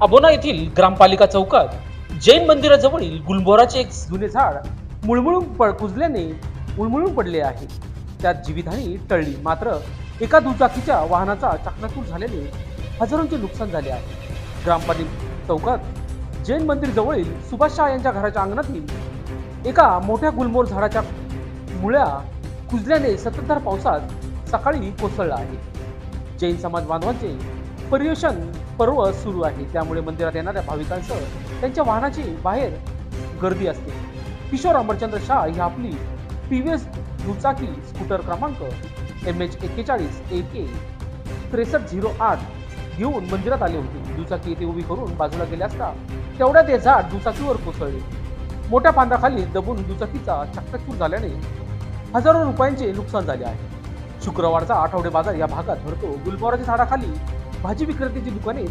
अबोना येथील ग्रामपालिका चौकात जैन मंदिराजवळील गुलमोहराचे एक जुने झाड कुजल्याने मुळमुळून पडले आहे. त्यात जीवितहानी टळली, मात्र एका दुचाकीच्या वाहनाचा चकनाचूर झाल्याने हजारोंचे नुकसान झाले आहे. ग्रामपालिका चौकात जैन मंदिर जवळील सुभाष शाह यांच्या घराच्या अंगणातील एका मोठ्या गुलमोहर झाडाच्या मुळ्या कुजल्याने संततधार पावसात सकाळी कोसळला आहे. जैन समाज बांधवांचे पर्यवेक्षण पर्व सुरू आहे, त्यामुळे मंदिरात येणाऱ्या भाविकांसह त्यांच्या वाहनाची बाहेर गर्दी असते. किशोर अमरचंद्र शाह ही आपली टीव्हीएस दुचाकी स्कूटर क्रमांक MH41 AK 6308 घेऊन मंदिरात आले होते. दुचाकी येथे उभी करून बाजूला गेले असता तेवढ्यात हे झाड दुचाकीवर कोसळले. मोठ्या पांढराखाली दबून दुचाकीचा चक्काचूर झाल्याने हजारो रुपयांचे नुकसान झाले आहे. शुक्रवारचा आठवडे बाजार या भागात भरतो. गुलमोहराच्या झाडाखाली भाजी विक्रेत्याची दुकाने